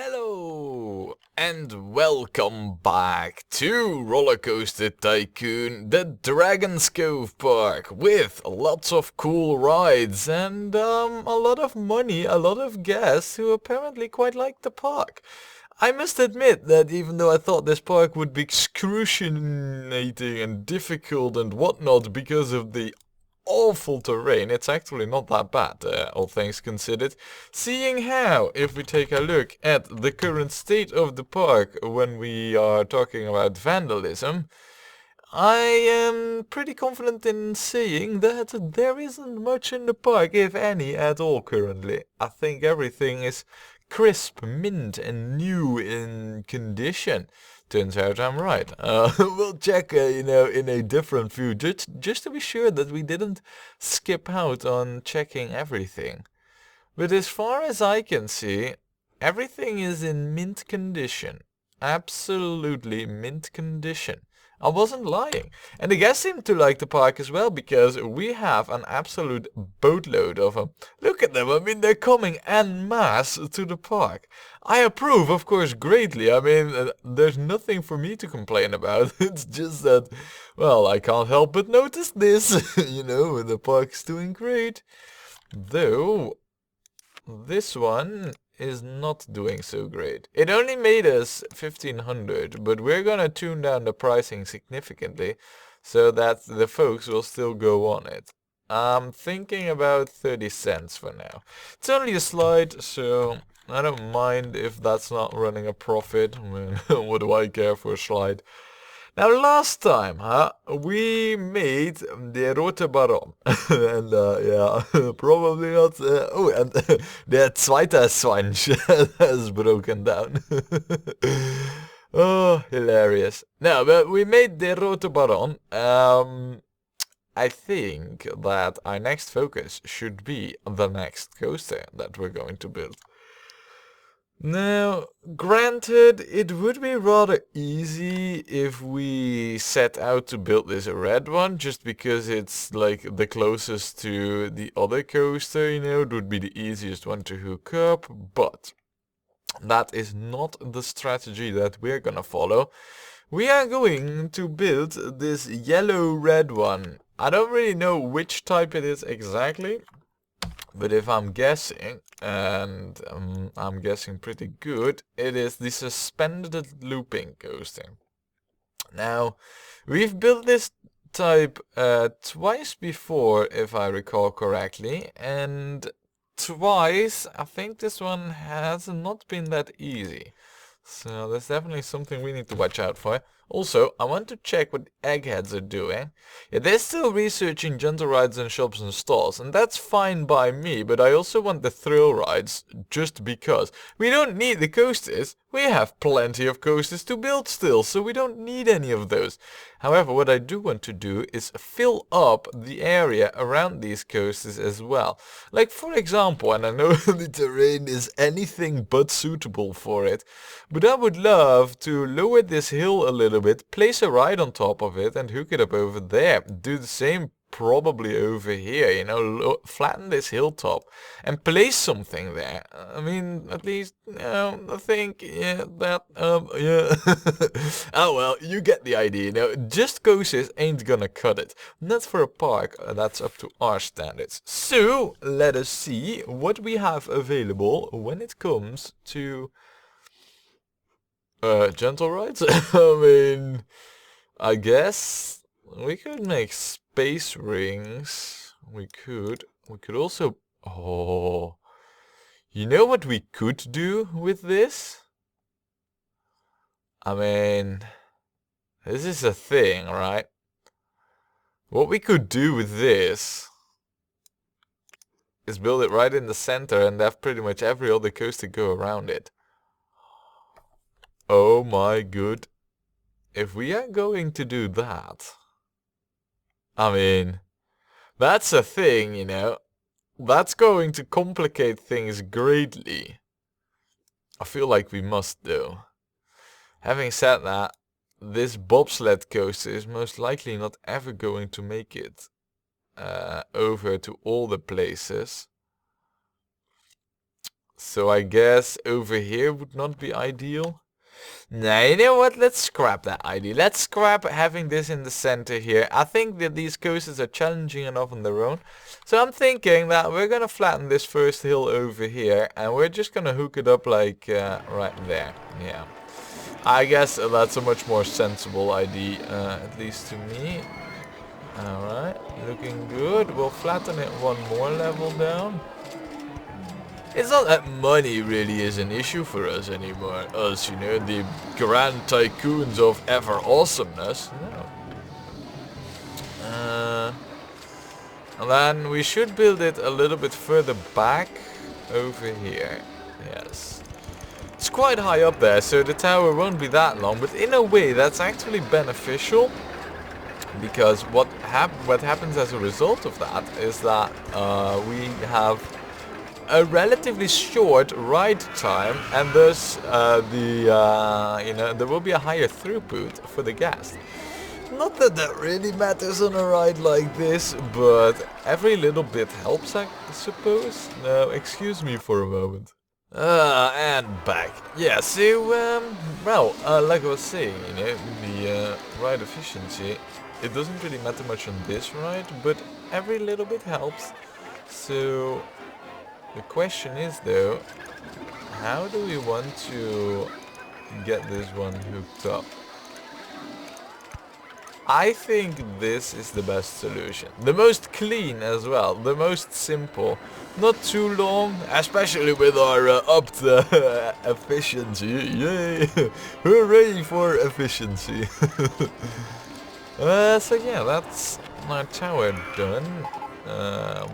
Hello and welcome back to Rollercoaster Tycoon, the Dragon's Cove Park, with lots of cool rides and a lot of money, a lot of guests who apparently quite like the park. I must admit that even though I thought this park would be excruciating and difficult and whatnot because of the awful terrain, it's actually not that bad, all things considered. Seeing how, if we take a look at the current state of the park when we are talking about vandalism, I am pretty confident in saying that there isn't much in the park, if any, at all currently. I think everything is crisp, mint and new in condition. Turns out I'm right. We'll check, in a different view, just to be sure that we didn't skip out on checking everything. But as far as I can see, everything is in mint condition. Absolutely mint condition. I wasn't lying. And the guests seem to like the park as well, because we have an absolute boatload of them. Look at them, I mean, they're coming en masse to the park. I approve, of course, greatly. I mean, there's nothing for me to complain about. It's just that, well, I can't help but notice this. The park's doing great. Though, this one is not doing so great. It only made us 1500, but we're gonna tune down the pricing significantly so that the folks will still go on it. I'm thinking about 30 cents for now. It's only a slide, so I don't mind if that's not running a profit. I mean, what do I care for a slide? Now last time, we made the Rote Baron. And yeah, probably not. Oh, and the zweite Swanch has broken down. Oh, hilarious. No, but we made the Rote Baron. I think that our next focus should be the next coaster that we're going to build. Now, granted, it would be rather easy if we set out to build this red one, just because it's like the closest to the other coaster, it would be the easiest one to hook up, but that is not the strategy that we're gonna follow. We are going to build this yellow-red one. I don't really know which type it is exactly, but if I'm guessing, and I'm guessing pretty good, it is the suspended looping coaster. Now, we've built this type twice before, if I recall correctly, and twice I think this one has not been that easy. So that's definitely something we need to watch out for. Also, I want to check what eggheads are doing. Yeah, they're still researching gentle rides and shops and stalls, and that's fine by me, but I also want the thrill rides, just because. We don't need the coasters. We have plenty of coasters to build still, so we don't need any of those. However, what I do want to do is fill up the area around these coasters as well. Like, for example, and I know the terrain is anything but suitable for it, but I would love to lower this hill a little bit, place a ride on top of it and hook it up over there. Do the same probably over here, flatten this hilltop and place something there. I mean, at least, I think, yeah, that, yeah. Oh well, you get the idea, just coasters ain't gonna cut it. Not for a park, that's up to our standards. So, let us see what we have available when it comes to gentle rides. I mean, I guess we could make space rings. We could also, oh, you know what we could do with this? I mean, this is a thing, right? What we could do with this is build it right in the center and have pretty much every other coaster go around it. Oh my good. If we are going to do that, I mean, that's a thing, That's going to complicate things greatly. I feel like we must, though. Having said that, this bobsled coaster is most likely not ever going to make it over to all the places. So I guess over here would not be ideal. Nah, you know what? Let's scrap that idea. Let's scrap having this in the center here. I think that these coasters are challenging enough on their own. So I'm thinking that we're gonna flatten this first hill over here, and we're just gonna hook it up like right there. Yeah. I guess that's a much more sensible idea, at least to me. Alright, looking good. We'll flatten it one more level down. It's not that money really is an issue for us anymore. Us, you know, the grand tycoons of ever awesomeness. No. And then we should build it a little bit further back over here. Yes. It's quite high up there, so the tower won't be that long, but in a way that's actually beneficial. Because what happens as a result of that is that we have a relatively short ride time, and thus you know, there will be a higher throughput for the guest. Not that that really matters on a ride like this, but every little bit helps, I suppose. No, excuse me for a moment. And back. Yeah, so, well, like I was saying, you know, the ride efficiency, it doesn't really matter much on this ride, but every little bit helps. So the question is though, how do we want to get this one hooked up? I think this is the best solution. The most clean as well, the most simple. Not too long, especially with our upped efficiency. Yay! Hooray for efficiency! So yeah, that's my tower done.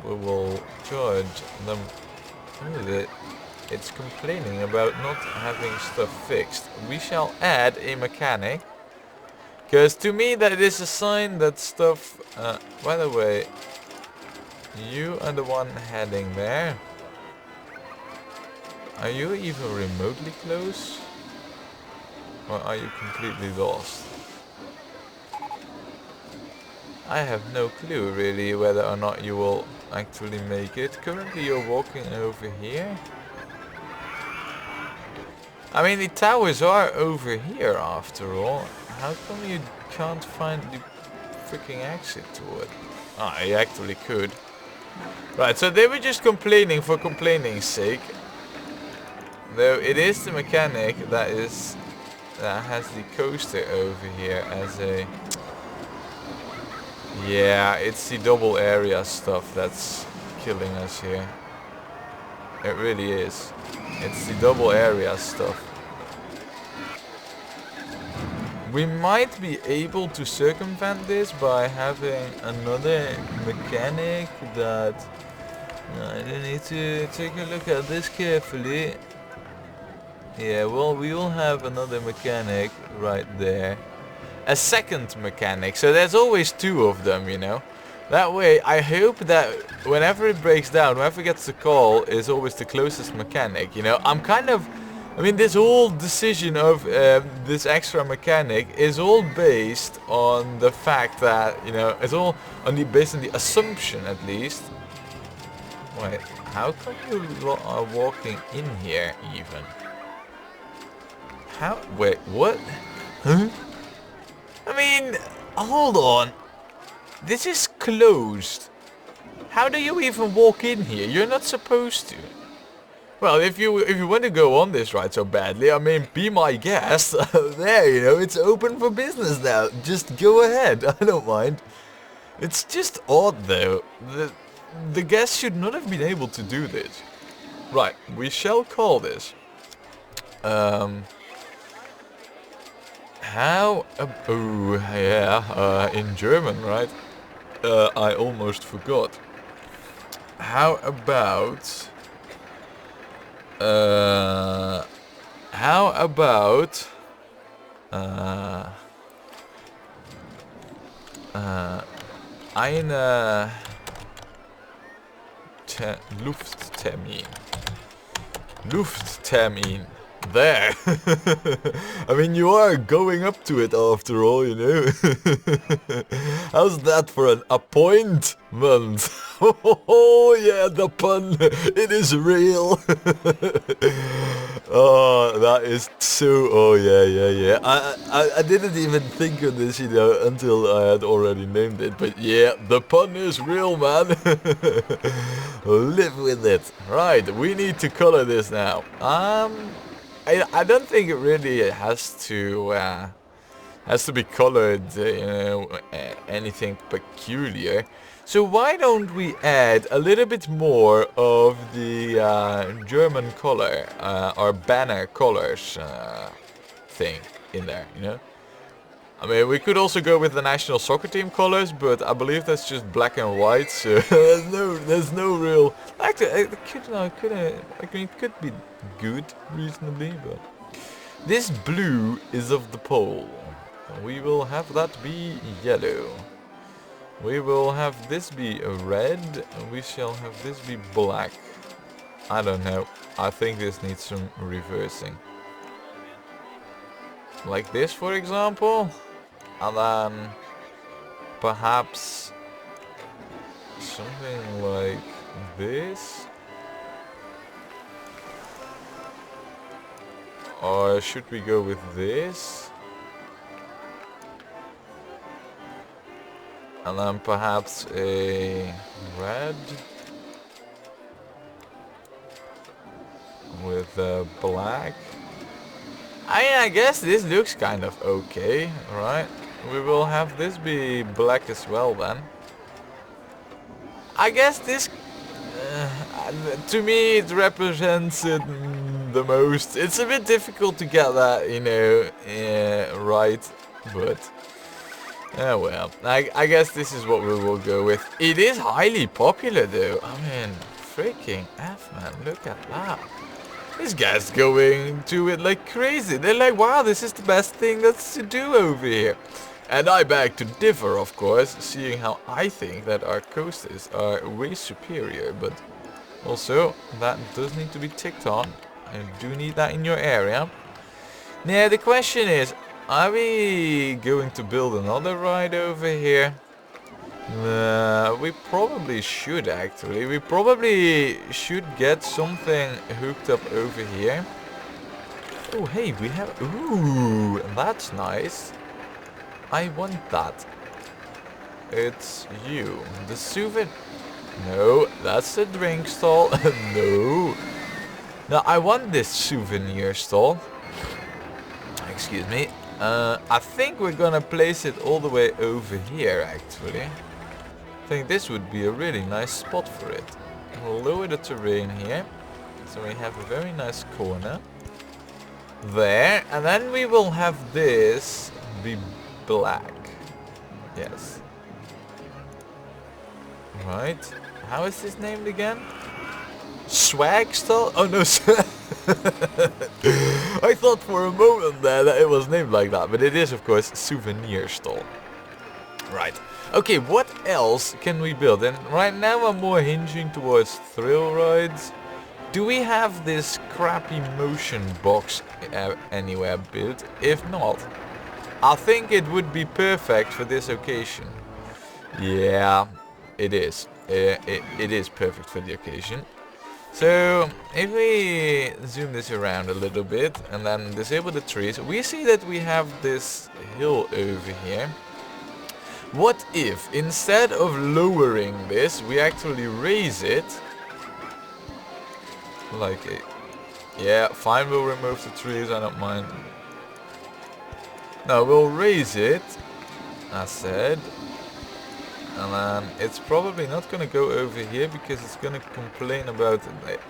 We will charge them with it. It's complaining about not having stuff fixed. We shall add a mechanic. Because to me that is a sign that stuff... by the way, you are the one heading there. Are you even remotely close? Or are you completely lost? I have no clue really whether or not you will actually make it. Currently you're walking over here. I mean, the towers are over here after all. How come you can't find the freaking exit to it? Ah, you actually could. Right, so they were just complaining for complaining's sake. Though it is the mechanic that has the coaster over here as a... Yeah, it's the double area stuff that's killing us here. It really is. It's the double area stuff. We might be able to circumvent this by having another mechanic that... I need to take a look at this carefully. Yeah, well, we will have another mechanic right there. A second mechanic, so there's always two of them, you know. That way, I hope that whenever it breaks down, whoever gets the call is always the closest mechanic, you know. I'm kind of... I mean, this whole decision of this extra mechanic is all based on the fact that, you know, it's all based on the assumption, at least. Wait, how come you are walking in here, even? How? Wait, what? Huh? I mean, hold on. This is closed. How do you even walk in here? You're not supposed to. Well, if you want to go on this ride so badly, I mean, be my guest. There, you know, it's open for business now. Just go ahead. I don't mind. It's just odd, though. The guests should not have been able to do this. Right, we shall call this. How... oh, yeah, in German, right? I almost forgot. How about... eine... Lufttermin. Lufttermin. There. I mean, you are going up to it after all, you know. How's that for an appointment? Oh yeah, the pun. It is real. Oh, that is so. Oh yeah. I didn't even think of this, you know, until I had already named it. But yeah, the pun is real, man. Live with it. Right, we need to color this now. I don't think it really has to be colored, you know, anything peculiar. So why don't we add a little bit more of the German color, or banner colors thing in there, you know? I mean, we could also go with the national soccer team colors, but I believe that's just black and white, so there's no real. Actually, it could be good, reasonably, but this blue is of the pole. We will have that be yellow. We will have this be red. We shall have this be black. I don't know. I think this needs some reversing. Like this, for example. And then perhaps something like this. Or should we go with this? And then perhaps a red with black. I guess this looks kind of okay, right? We will have this be black as well then. I guess this, to me, it represents it the most. It's a bit difficult to get that, you know, right, but well, I guess this is what we will go with. It is highly popular though. I mean, freaking F, man, look at that. This guy's going to it like crazy. They're like, wow, this is the best thing that's to do over here. And I beg to differ, of course, seeing how I think that our coasters are way superior. But also, that does need to be ticked on. You do need that in your area. Now, the question is, are we going to build another ride over here? We probably should, actually. We probably should get something hooked up over here. Oh, hey, we have... Ooh, that's nice. I want that. It's you. The souvenir... No, that's the drink stall. No. Now, I want this souvenir stall. Excuse me. I think we're gonna place it all the way over here, actually. I think this would be a really nice spot for it. We'll lower the terrain here. So we have a very nice corner. There. And then we will have this be black. Yes. Right. How is this named again? Swag stall? Oh no. I thought for a moment there that it was named like that. But it is, of course, souvenir stall. Right. Okay, what else can we build? And right now I'm more hinging towards thrill rides. Do we have this crappy motion box anywhere built? If not, I think it would be perfect for this occasion. Yeah, it is. It is perfect for the occasion. So, if we zoom this around a little bit and then disable the trees, we see that we have this hill over here. What if, instead of lowering this, we actually raise it? Like it. Yeah, fine, we'll remove the trees, I don't mind. No, we'll raise it, I said. And then it's probably not going to go over here because it's going to complain about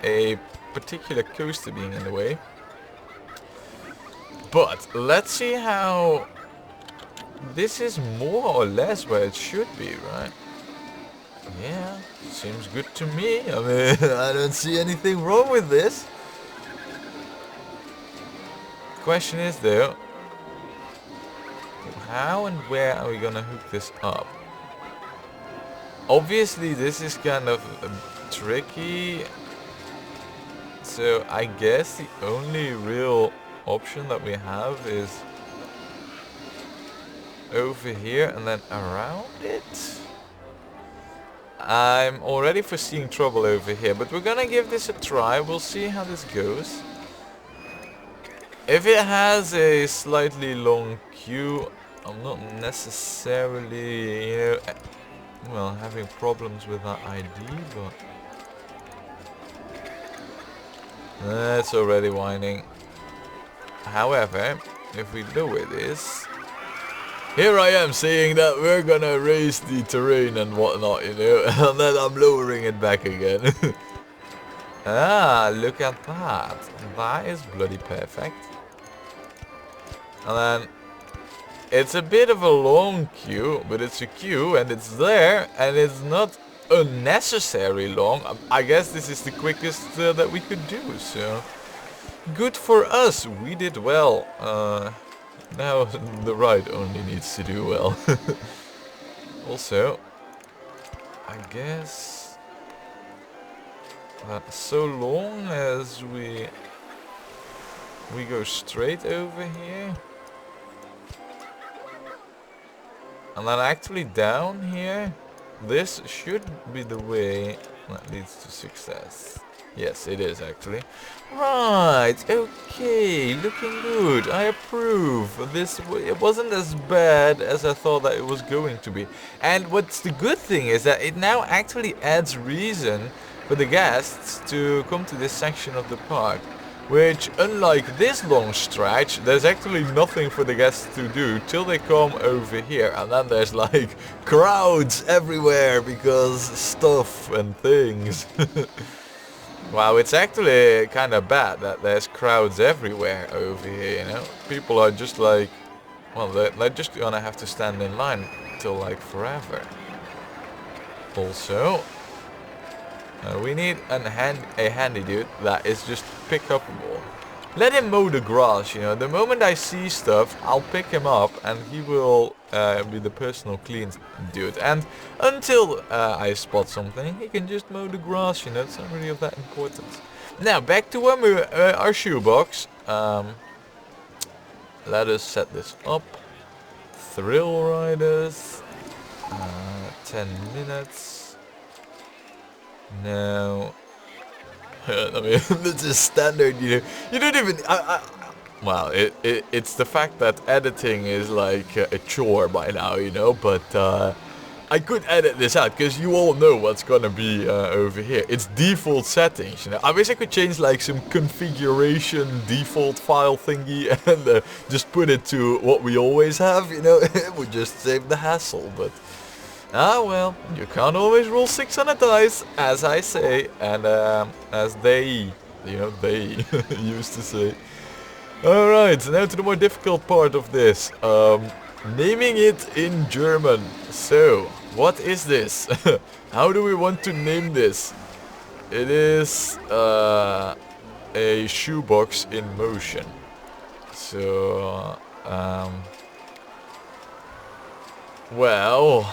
a particular coaster being in the way. But let's see how... This is more or less where it should be, right? Yeah, seems good to me. I mean, I don't see anything wrong with this. Question is though, how and where are we gonna hook this up? Obviously this is kind of tricky. So I guess the only real option that we have is over here and then around it. I'm already foreseeing trouble over here, but we're gonna give this a try. We'll see how this goes. If it has a slightly long queue, I'm not necessarily, you know, well, having problems with that ID, but that's already whining. However, if we lower this, here I am saying that we're gonna raise the terrain and whatnot, you know, and then I'm lowering it back again. Ah, look at that. That is bloody perfect. And then it's a bit of a long queue, but it's a queue and it's there and it's not unnecessary long. I guess this is the quickest that we could do, so good for us. We did well. Now the ride only needs to do well. Also, I guess that so long as we go straight over here and then actually down here, this should be the way that leads to success. Yes, it is actually. Right, okay, looking good. I approve. It wasn't as bad as I thought that it was going to be. And what's the good thing is that it now actually adds reason for the guests to come to this section of the park. Which, unlike this long stretch, there's actually nothing for the guests to do till they come over here. And then there's like crowds everywhere because stuff and things. Wow, it's actually kind of bad that there's crowds everywhere over here, you know. People are just like, well, they're just gonna have to stand in line till like forever. Also, we need a handy dude that is just pick-upable. Let him mow the grass, you know. The moment I see stuff, I'll pick him up and he will be the personal clean dude. And until I spot something, he can just mow the grass, you know. It's not really of that importance. Now, back to our shoebox. Let us set this up. Thrill riders. 10 minutes. Now, I mean, this is standard, you know. You don't even. Well, it's the fact that editing is like a chore by now, you know. But I could edit this out because you all know what's gonna be over here. It's default settings, you know. I wish I could change like some configuration default file thingy and just put it to what we always have, you know. It would just save the hassle, but. Ah well, you can't always roll 6 on a dice, as I say, and as they, you know, they used to say. Alright, now to the more difficult part of this. Naming it in German. So, what is this? How do we want to name this? It is a shoebox in motion. So, well...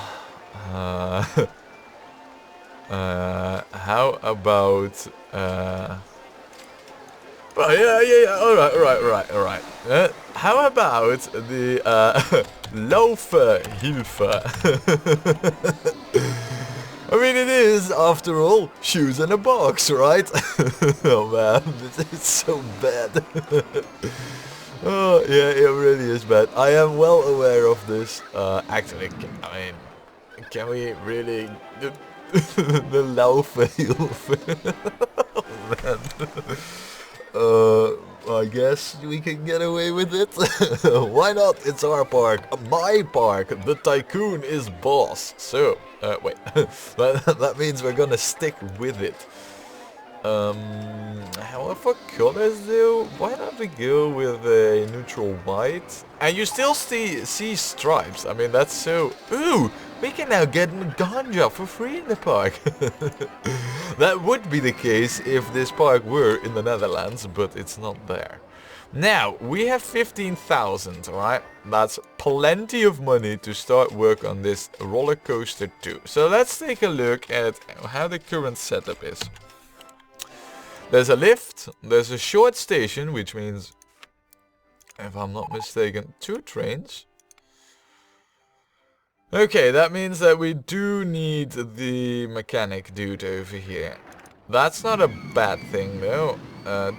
how about well, yeah, alright. How about the Laufhilfe? I mean, it is, after all, shoes in a box, right? Oh man, this is so bad. Oh, yeah, it really is bad. I am well aware of this. Actually, I mean, can we really... the Laufhilfe. Oh, man. I guess we can get away with it. Why not? It's our park. My park. The Tycoon is boss. So, wait. That means we're gonna stick with it. However, colors though, why not we go with a neutral white? And you still see stripes. I mean, that's so... Ooh! We can now get ganja for free in the park. That would be the case if this park were in the Netherlands, but it's not there. Now, we have 15,000, alright? That's plenty of money to start work on this Rollercoaster 2. So let's take a look at how the current setup is. There's a lift, there's a short station, which means, if I'm not mistaken, 2 trains. Okay, that means that we do need the mechanic dude over here. That's not a bad thing though.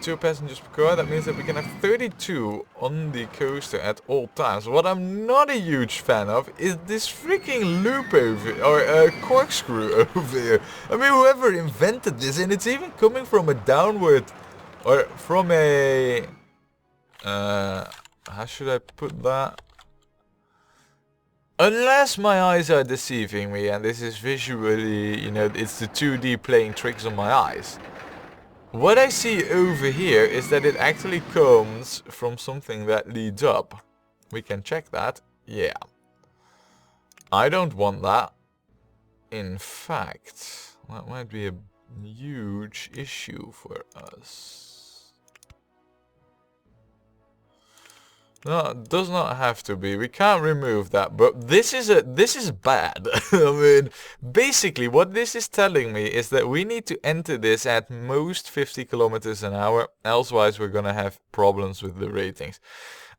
2 passengers per car, that means that we can have 32 on the coaster at all times. What I'm not a huge fan of is this freaking loop over, or corkscrew over here. I mean, whoever invented this, and it's even coming from a downward, or from a, how should I put that? Unless my eyes are deceiving me and this is visually, you know, it's the 2D playing tricks on my eyes. What I see over here is that it actually comes from something that leads up. We can check that. Yeah. I don't want that. In fact, that might be a huge issue for us. No, it does not have to be. We can't remove that, but this is bad. I mean, basically what this is telling me is that we need to enter this at most 50 kilometers an hour, elsewise we're gonna have problems with the ratings.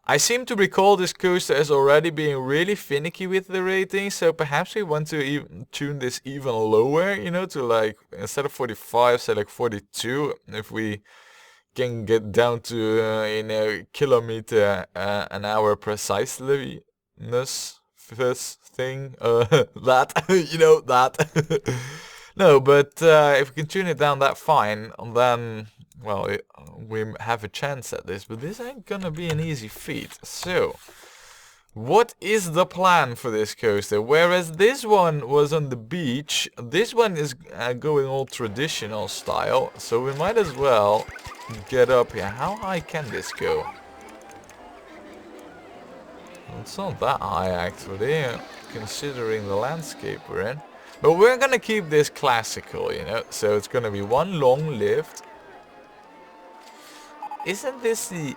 I seem to recall this coaster as already being really finicky with the ratings, so perhaps we want to even tune this even lower, you know, to like, instead of 45, say like 42, if we can get down to, you know, kilometer an hour precisely. First thing, that, you know, that. No, but if we can tune it down that fine, then, well, we have a chance at this. But this ain't gonna be an easy feat. So, what is the plan for this coaster? Whereas this one was on the beach, this one is going all traditional style. So we might as well get up here. How high can this go? It's not that high actually, considering the landscape we're in. But we're gonna keep this classical, you know. So it's gonna be one long lift. Isn't this the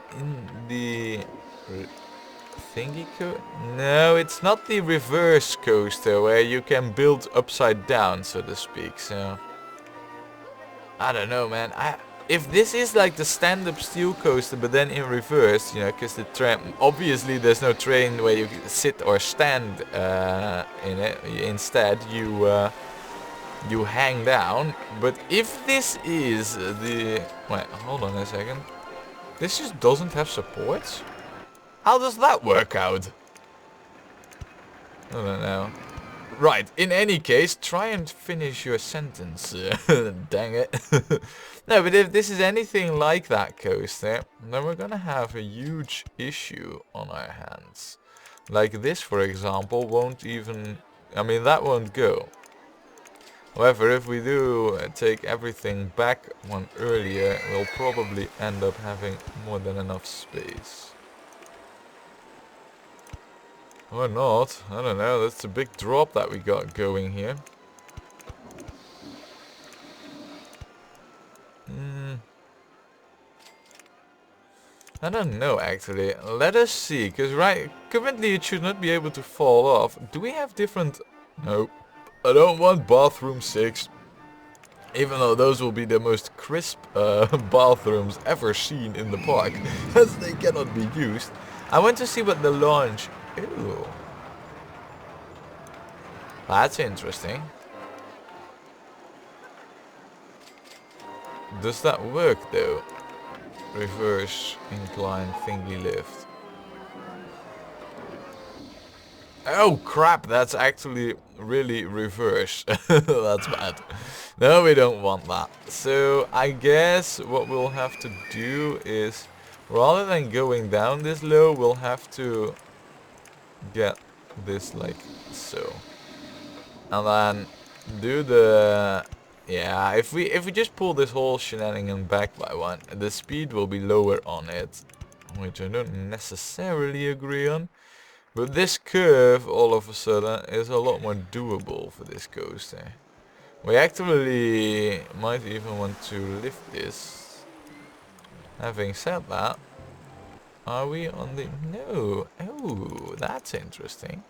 thingy coaster? No, it's not the reverse coaster where you can build upside down, so to speak. So I don't know, man. If this is like the stand-up steel coaster, but then in reverse, you know, because the train, obviously there's no train where you sit or stand in it. Instead, you hang down. But if this is the, wait, hold on a second. This just doesn't have supports. How does that work out? I don't know. Right, in any case, try and finish your sentence. Dang it. No, but if this is anything like that coaster, then we're gonna have a huge issue on our hands. Like this, for example, won't even... I mean, that won't go. However, if we do take everything back one earlier, we'll probably end up having more than enough space. Or not, I don't know, that's a big drop that we got going here. I don't know actually, let us see, because right, currently it should not be able to fall off. Do we have different... No, I don't want bathroom 6. Even though those will be the most crisp bathrooms ever seen in the park, as they cannot be used. I want to see what the launch... Ooh. That's interesting. Does that work though? Reverse incline thingy lift. Oh crap, that's actually really reverse. That's bad. No, we don't want that. So I guess what we'll have to do is, rather than going down this low, we'll have to get this like so. And then do the... Yeah, if we just pull this whole shenanigan back by one, the speed will be lower on it, which I don't necessarily agree on. But this curve, all of a sudden, is a lot more doable for this coaster. We actually might even want to lift this. Having said that, are we on the... No. Oh, that's interesting.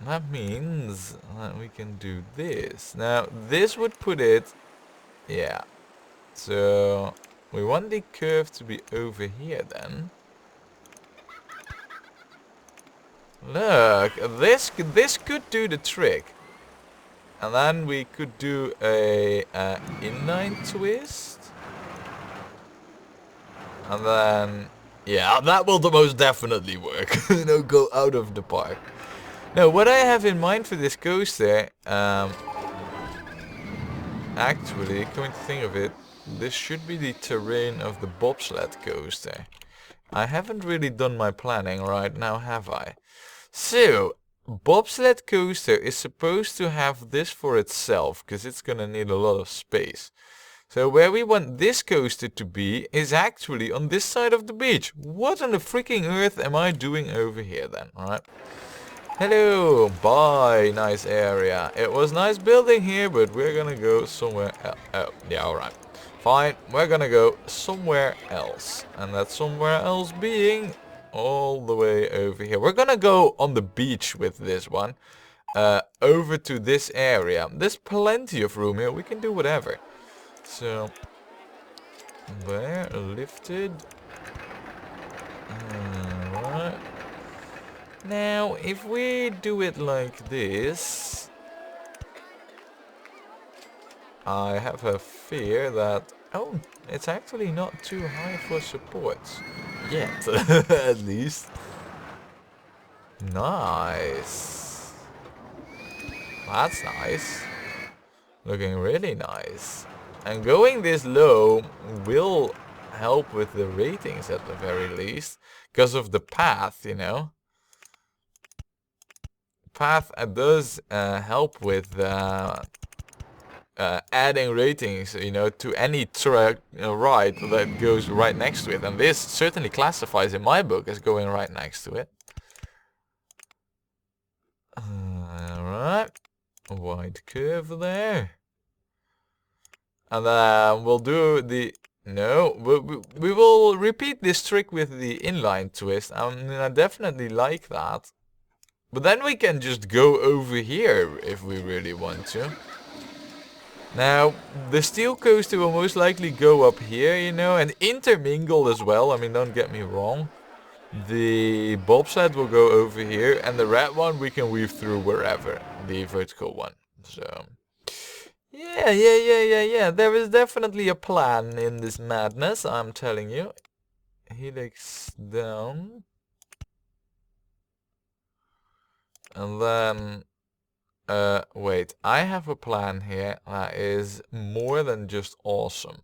That means that we can do this. Now, this would put it... Yeah. So we want the curve to be over here then. Look, this could do the trick. And then we could do a inline twist. And then, yeah, that will most definitely work. You know, go out of the park. Now, what I have in mind for this coaster, actually, coming to think of it, this should be the terrain of the bobsled coaster. I haven't really done my planning right now, have I? So, bobsled coaster is supposed to have this for itself, because it's gonna need a lot of space. So where we want this coaster to be is actually on this side of the beach. What on the freaking earth am I doing over here then, alright? Hello, bye, nice area. It was nice building here, but we're gonna go somewhere else. Oh, yeah, alright. Fine, we're gonna go somewhere else. And that somewhere else being all the way over here. We're gonna go on the beach with this one. Over to this area. There's plenty of room here, we can do whatever. So, there, lifted. Alright. Now, if we do it like this, I have a fear that, oh, it's actually not too high for supports. Yet, at least. Nice. That's nice. Looking really nice. And going this low will help with the ratings at the very least. Because of the path, you know. Path does help with adding ratings, you know, to any ride that goes right next to it. And this certainly classifies in my book as going right next to it. Alright. Wide curve there. And then we'll do the... No, we will repeat this trick with the inline twist. I definitely like that. But then we can just go over here if we really want to. Now, the steel coaster will most likely go up here, you know, and intermingle as well. I mean, don't get me wrong. The bobsled will go over here, and the red one we can weave through wherever. The vertical one. So... Yeah. There is definitely a plan in this madness, I'm telling you. Helix down. And then... wait, I have a plan here that is more than just awesome.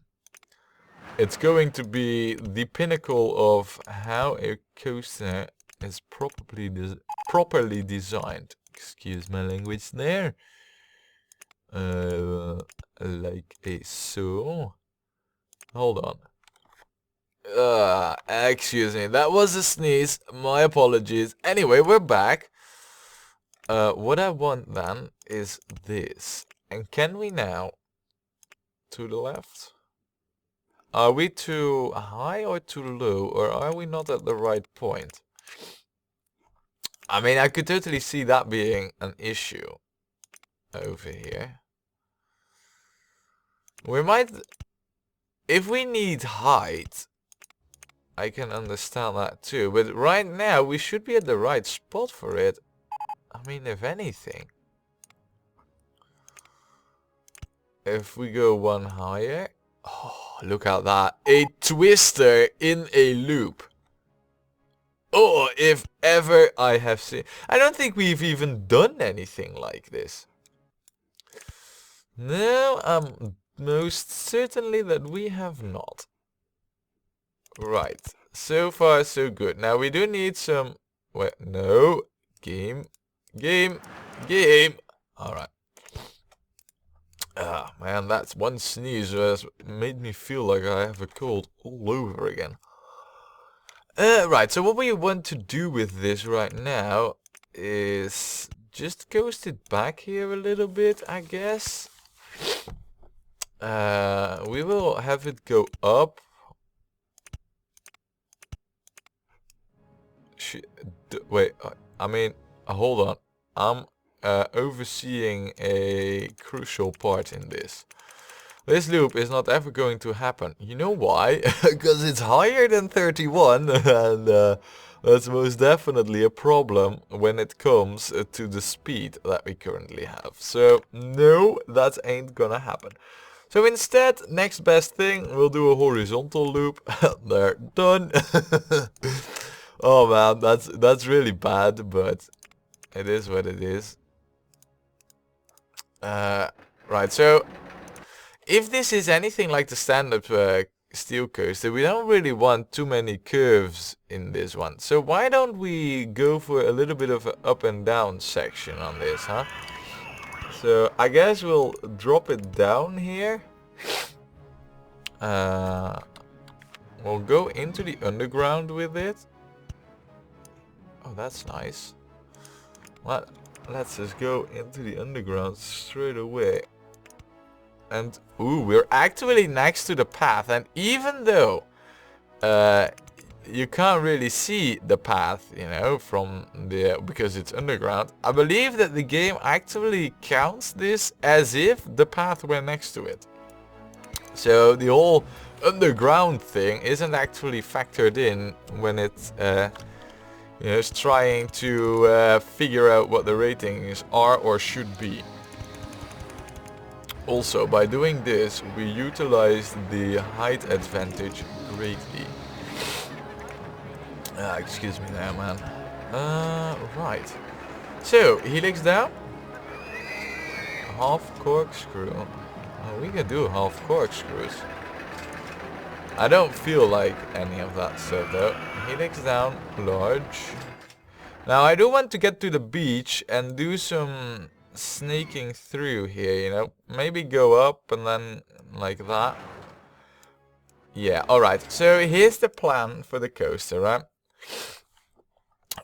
It's going to be the pinnacle of how a coaster is properly designed. Excuse my language there. Like a so. Hold on. Excuse me, that was a sneeze. My apologies. Anyway, we're back. What I want then is this. And can we now... To the left? Are we too high or too low? Or are we not at the right point? I mean, I could totally see that being an issue. Over here. We might... If we need height... I can understand that too. But right now, we should be at the right spot for it. I mean, if anything. If we go one higher... Oh, look at that. A twister in a loop. Oh, if ever I have seen... I don't think we've even done anything like this. No, most certainly that we have not. Right. So far, so good. Now, we do need some... Wait, no. Game. Alright. Ah, man, that's one sneeze has made me feel like I have a cold all over again. Right, so what we want to do with this right now is just coast it back here a little bit, I guess. We will have it go up. Wait, I mean, hold on. I'm overseeing a crucial part in this. This loop is not ever going to happen. You know why? Because it's higher than 31 and that's most definitely a problem when it comes to the speed that we currently have. So no, that ain't gonna happen. So instead, next best thing, we'll do a horizontal loop. There, done. Oh man, that's really bad, but it is what it is. Right, so if this is anything like the standard steel coaster, we don't really want too many curves in this one. So why don't we go for a little bit of an up and down section on this, huh? So I guess we'll drop it down here. We'll go into the underground with it. Oh, that's nice. Let's just go into the underground straight away. And ooh, we're actually next to the path, and even though you can't really see the path, you know, from the because it's underground, I believe that the game actually counts this as if the path were next to it. So the whole underground thing isn't actually factored in when it's you know, it's trying to figure out what the ratings are or should be. Also, by doing this, we utilize the height advantage greatly. Excuse me there, man. Right. So, helix down. Half corkscrew. Oh, we can do half corkscrews. I don't feel like any of that stuff though. Helix down, large. Now, I do want to get to the beach and do some snaking through here, you know, maybe go up and then like that. Yeah, alright, so here's the plan for the coaster, right?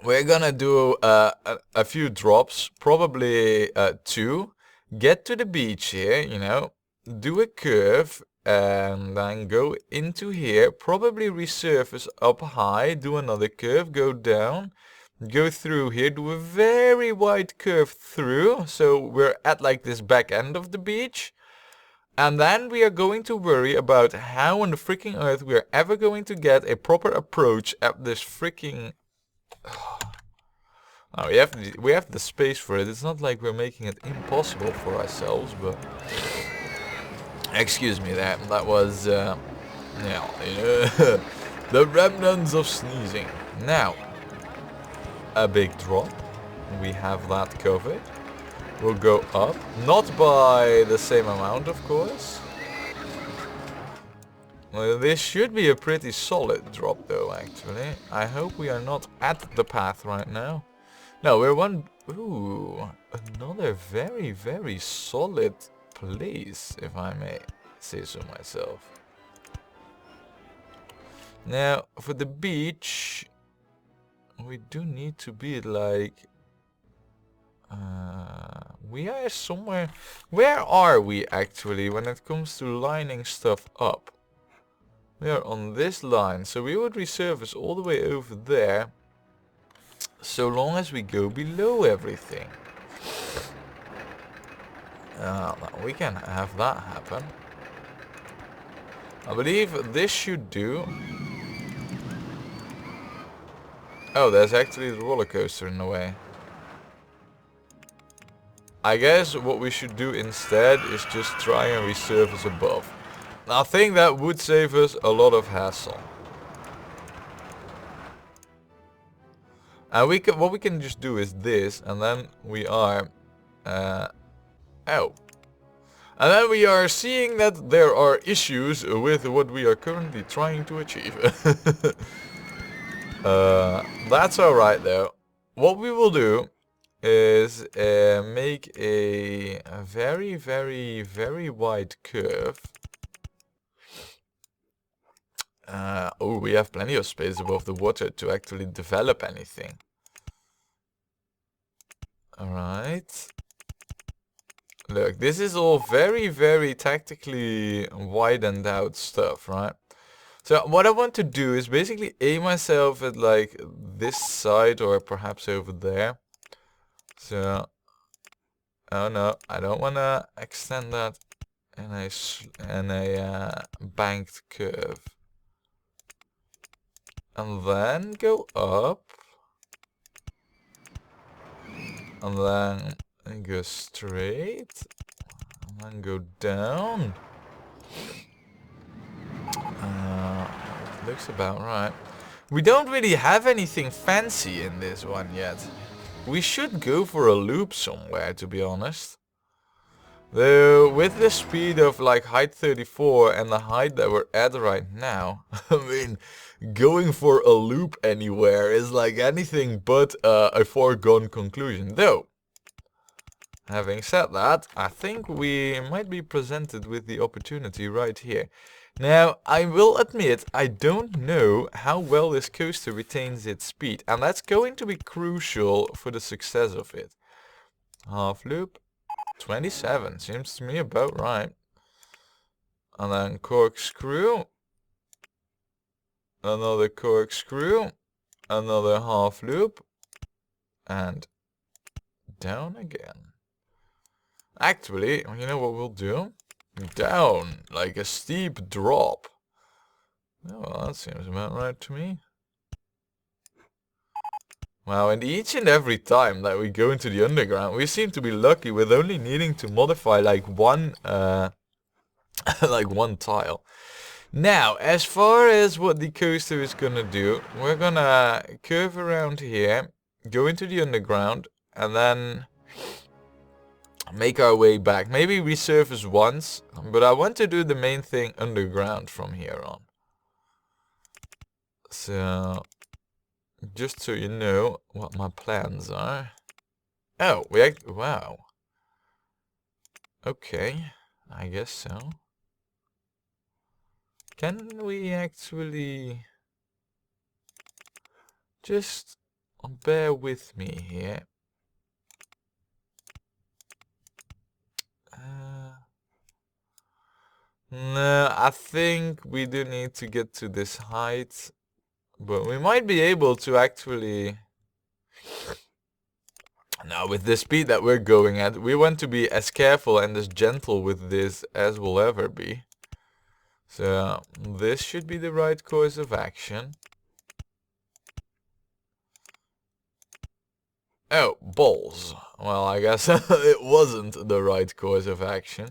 We're gonna do a few drops, probably 2, get to the beach here, you know, do a curve and then go into here, probably resurface up high, do another curve, go down, go through here, do a very wide curve through, so we're at like this back end of the beach. And then we are going to worry about how on the freaking earth we are ever going to get a proper approach at this freaking... Oh, we have the space for it. It's not like we're making it impossible for ourselves, but... Excuse me, that was... yeah, the remnants of sneezing. Now... A big drop. We have that covered. We'll go up. Not by the same amount, of course. Well, this should be a pretty solid drop, though, actually. I hope we are not at the path right now. No, we're one... Ooh, another very, very solid place, if I may say so myself. Now, for the beach... We do need to be like... we are somewhere... Where are we actually when it comes to lining stuff up? We are on this line, so we would resurface all the way over there. So long as we go below everything. We can have that happen. I believe this should do... Oh, there's actually the roller coaster in the way. I guess what we should do instead is just try and resurface above. Now, I think that would save us a lot of hassle. And what we can just do is this, and then we are... oh. And then we are seeing that there are issues with what we are currently trying to achieve. That's alright though. What we will do is make a very, very, very wide curve. Oh, we have plenty of space above the water to actually develop anything. Alright. Look, this is all very, very tactically widened out stuff, right? So what I want to do is basically aim myself at like this side or perhaps over there. So, oh no, I don't want to extend that and a banked curve. And then go up. And then go straight. And then go down. Looks about right. We don't really have anything fancy in this one yet. We should go for a loop somewhere, to be honest. Though, with the speed of like height 34 and the height that we're at right now, I mean, going for a loop anywhere is like anything but a foregone conclusion. Though, having said that, I think we might be presented with the opportunity right here. Now, I will admit, I don't know how well this coaster retains its speed, and that's going to be crucial for the success of it. Half loop, 27, seems to me about right. And then corkscrew, another corkscrew, another half loop, and down again. Actually, you know what we'll do? Down, like a steep drop. Oh, well, that seems about right to me. Wow, and each and every time that we go into the underground, we seem to be lucky with only needing to modify like one, like one tile. Now, as far as what the coaster is gonna do, we're gonna curve around here, go into the underground, and then make our way back. Maybe resurface once, but I want to do the main thing underground from here on. So, just so you know what my plans are. Oh, wow. Okay, I guess so. Can we actually just bear with me here? No, I think we do need to get to this height, but we might be able to actually... Now, with the speed that we're going at, we want to be as careful and as gentle with this as we'll ever be. So, this should be the right course of action. Oh, balls. Well, I guess it wasn't the right course of action.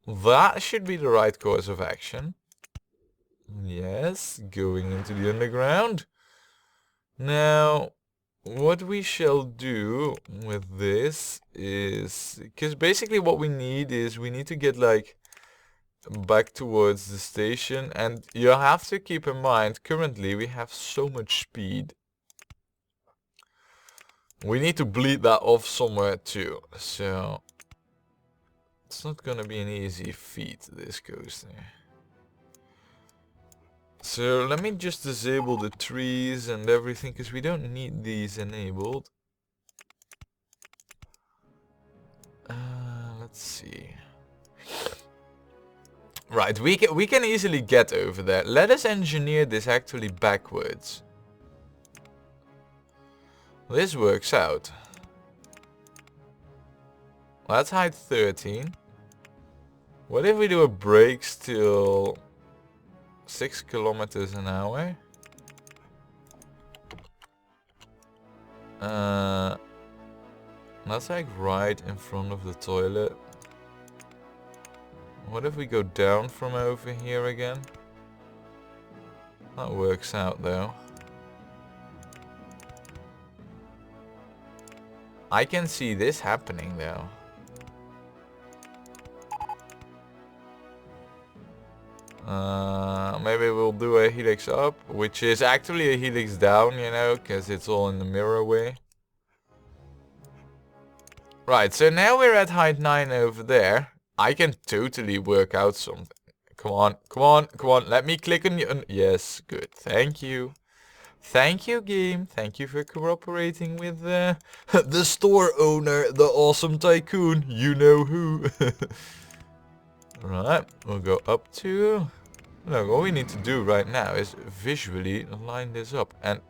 That should be the right course of action. Yes, going into the underground. Now, what we shall do with this is... Because basically what we need is we need to get like back towards the station. And you have to keep in mind, currently we have so much speed. We need to bleed that off somewhere too. So... It's not gonna be an easy feat, this coaster. So let me just disable the trees and everything, because we don't need these enabled. Let's see. Right, we can easily get over there. Let us engineer this actually backwards. This works out. Let's height 13. What if we do a brakes till 6 kilometers an hour? That's like right in front of the toilet. What if we go down from over here again? That works out though. I can see this happening though. Maybe we'll do a helix up, which is actually a helix down, you know, because it's all in the mirror way. Right, so now we're at height 9 over there. I can totally work out something. Come on, come on, come on. Let me click on you. Yes, good. Thank you. Thank you, game. Thank you for cooperating with the store owner, the awesome tycoon. You know who. Right, we'll go up to... Look, all we need to do right now is visually line this up. And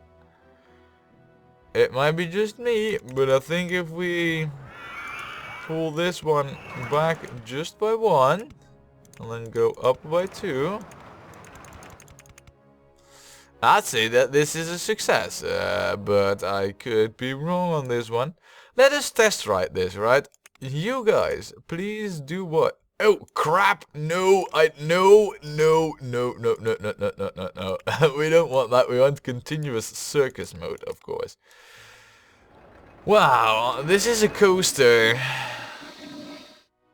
it might be just me, but I think if we pull this one back just by 1. And then go up by 2. I'd say that this is a success, but I could be wrong on this one. Let us test ride this, right? You guys, please do what? Oh crap! No, no. We don't want that. We want continuous circus mode, of course. Wow, this is a coaster.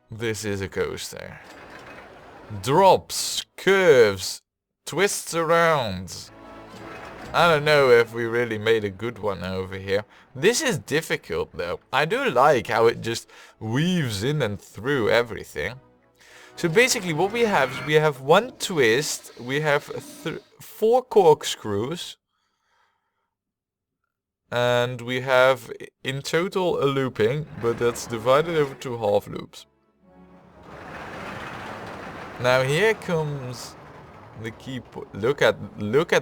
This is a coaster. Drops, curves, twists around. I don't know if we really made a good one over here. This is difficult though. I do like how it just weaves in and through everything. So basically what we have is we have 1 twist, we have 4 corkscrews, and we have in total a looping, but that's divided over 2 half loops. Now here comes the key. Look at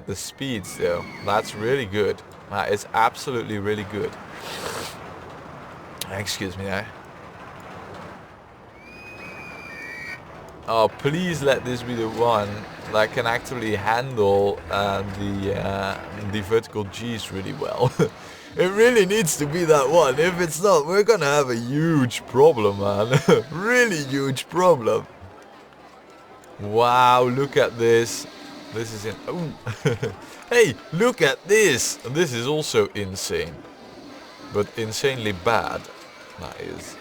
the speeds though. That's really good. It's absolutely really good. Excuse me there. Oh, please let this be the one that can actually handle the vertical G's really well. It really needs to be that one. If it's not, we're gonna have a huge problem, man. Really huge problem. Wow, look at this. This is Hey, look at this. This is also insane. But insanely bad. That is.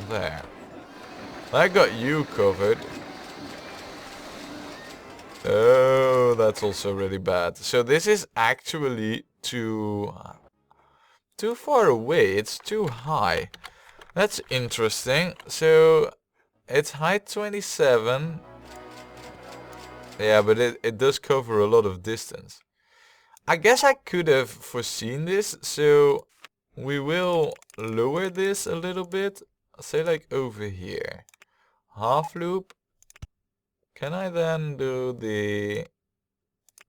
There. I got you covered. Oh, that's also really bad. So this is actually too far away. It's too high. That's interesting. So it's height 27. Yeah, but it does cover a lot of distance. I guess I could have foreseen this, so we will lower this a little bit. Say like over here. Half loop. Can I then do the...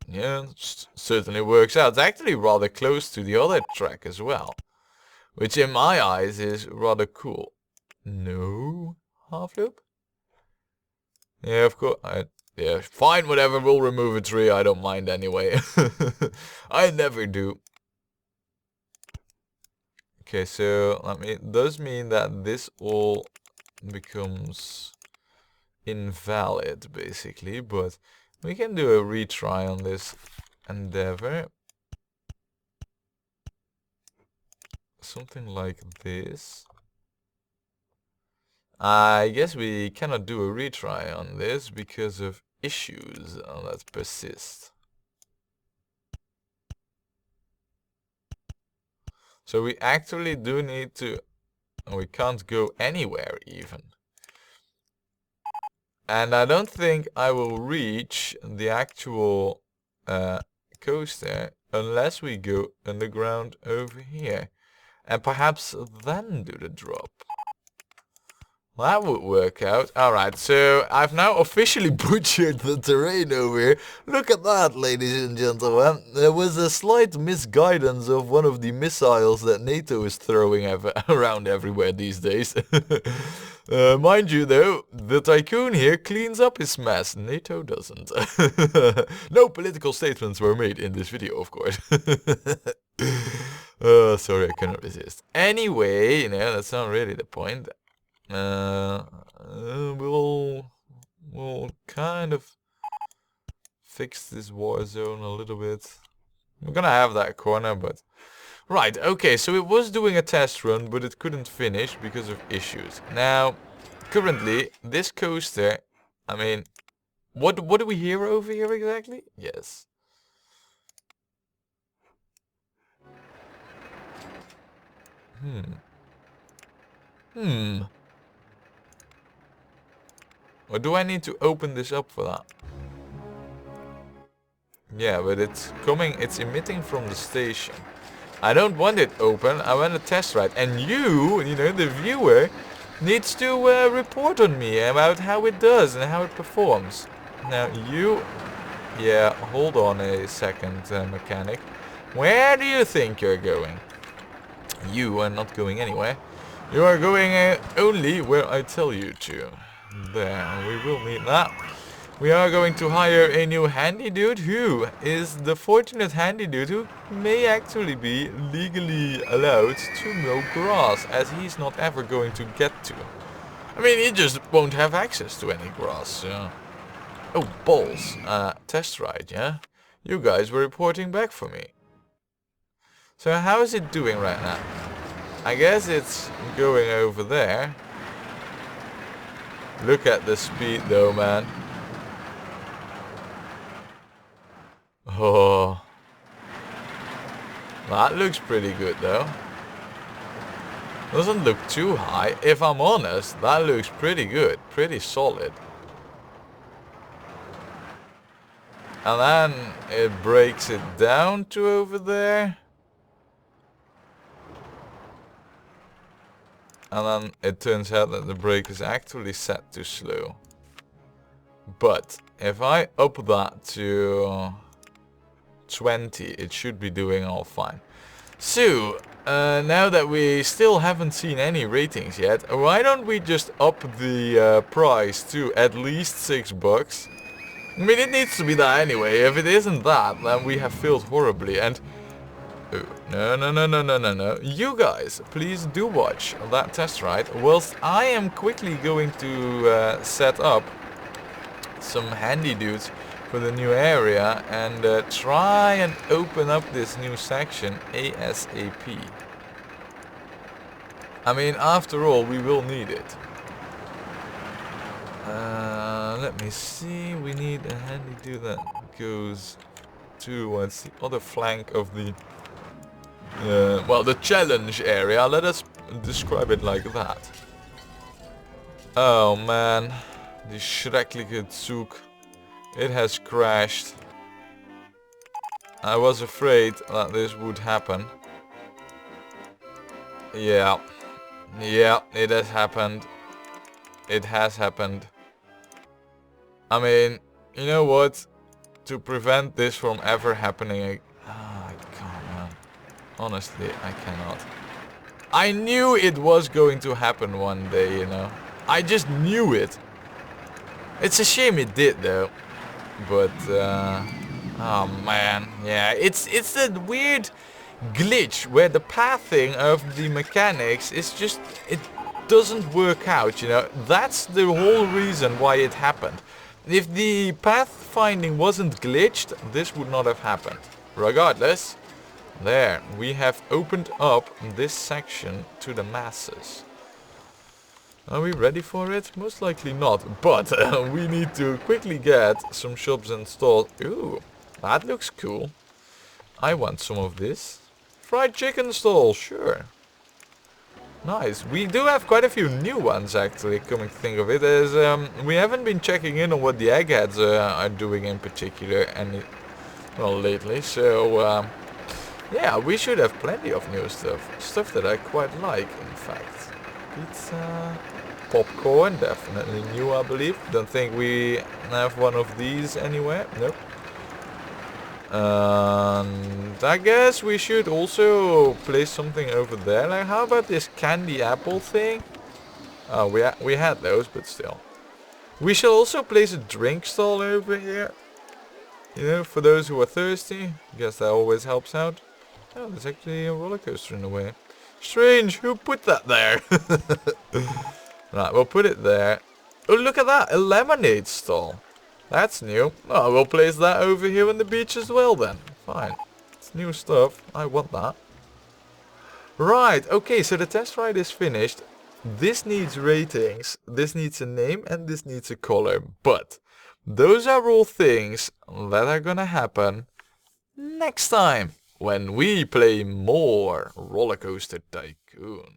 Yeah, certainly works out. It's actually rather close to the other track as well. Which in my eyes is rather cool. No? Half loop? Yeah, of course. Yeah, fine, whatever. We'll remove a tree. I don't mind anyway. I never do. Okay, so it does mean that this all becomes invalid, basically. But we can do a retry on this endeavor. Something like this. I guess we cannot do a retry on this because of issues that persist. So we actually do need to... We can't go anywhere even. And I don't think I will reach the actual coaster unless we go underground over here. And perhaps then do the drop. That would work out. Alright, so I've now officially butchered the terrain over here. Look at that, ladies and gentlemen. There was a slight misguidance of one of the missiles that NATO is throwing around everywhere these days. Mind you though, the Tycoon here cleans up his mess. NATO doesn't. No political statements were made in this video, of course. Sorry, I cannot resist. Anyway, you know, that's not really the point. We'll kind of fix this war zone a little bit. We're gonna have that corner, but... Right, okay, so it was doing a test run, but it couldn't finish because of issues. Now, currently, this coaster, I mean... What do we hear over here exactly? Yes. Or do I need to open this up for that? Yeah, but it's emitting from the station. I don't want it open, I want a test ride. And you know, the viewer, needs to report on me about how it does and how it performs. Now yeah, hold on a second, mechanic. Where do you think you're going? You are not going anywhere. You are going only where I tell you to. There, we will need that. We are going to hire a new handy dude who is the fortunate handy dude who may actually be legally allowed to mow grass, as he's not ever going to get to. I mean, he just won't have access to any grass, so... Oh, balls. Test ride, yeah? You guys were reporting back for me. So how is it doing right now? I guess it's going over there. Look at the speed though, man. Oh. That looks pretty good though. Doesn't look too high. If I'm honest, that looks pretty good. Pretty solid. And then it breaks it down to over there. And then it turns out that the brake is actually set to slow. But if I up that to 20, it should be doing all fine. So, now that we still haven't seen any ratings yet, why don't we just up the price to at least $6? I mean, it needs to be that anyway. If it isn't that, then we have failed horribly. And no. You guys, please do watch that test ride, whilst I am quickly going to set up some handy dudes for the new area and try and open up this new section ASAP. I mean, after all, we will need it. Let me see, we need a handy dude that goes towards the other flank of the well, the challenge area. Let us describe it like that. Oh man, the schreckliche Zug. It has crashed. I was afraid that this would happen. Yeah, it has happened. It has happened. I mean, you know what? To prevent this from ever happening, I can't, man. Honestly, I cannot. I knew it was going to happen one day, you know. I just knew it. It's a shame it did, though. But, oh man, yeah, it's a weird glitch where the pathing of the mechanics is just, it doesn't work out, you know. That's the whole reason why it happened. If the pathfinding wasn't glitched, this would not have happened. Regardless, there, we have opened up this section to the masses. Are we ready for it? Most likely not, but we need to quickly get some shops installed. Ooh, that looks cool. I want some of this. Fried chicken stall, sure. Nice. We do have quite a few new ones actually, coming to think of it, as we haven't been checking in on what the eggheads are doing in particular well, lately, so yeah, we should have plenty of new stuff that I quite like, in fact. Pizza, popcorn, definitely new, I believe. Don't think we have one of these anywhere. Nope. And I guess we should also place something over there. Like, how about this candy apple thing? Oh, we had those, but still. We shall also place a drink stall over here. You know, for those who are thirsty. I guess that always helps out. Oh, there's actually a roller coaster in the way. Strange, who put that there? Right, we'll put it there. Oh, look at that, a lemonade stall. That's new. Oh, we'll place that over here on the beach as well then. Fine. It's new stuff. I want that. Right, okay, so the test ride is finished. This needs ratings, this needs a name, and this needs a color. But those are all things that are gonna happen next time when we play more Rollercoaster Tycoon.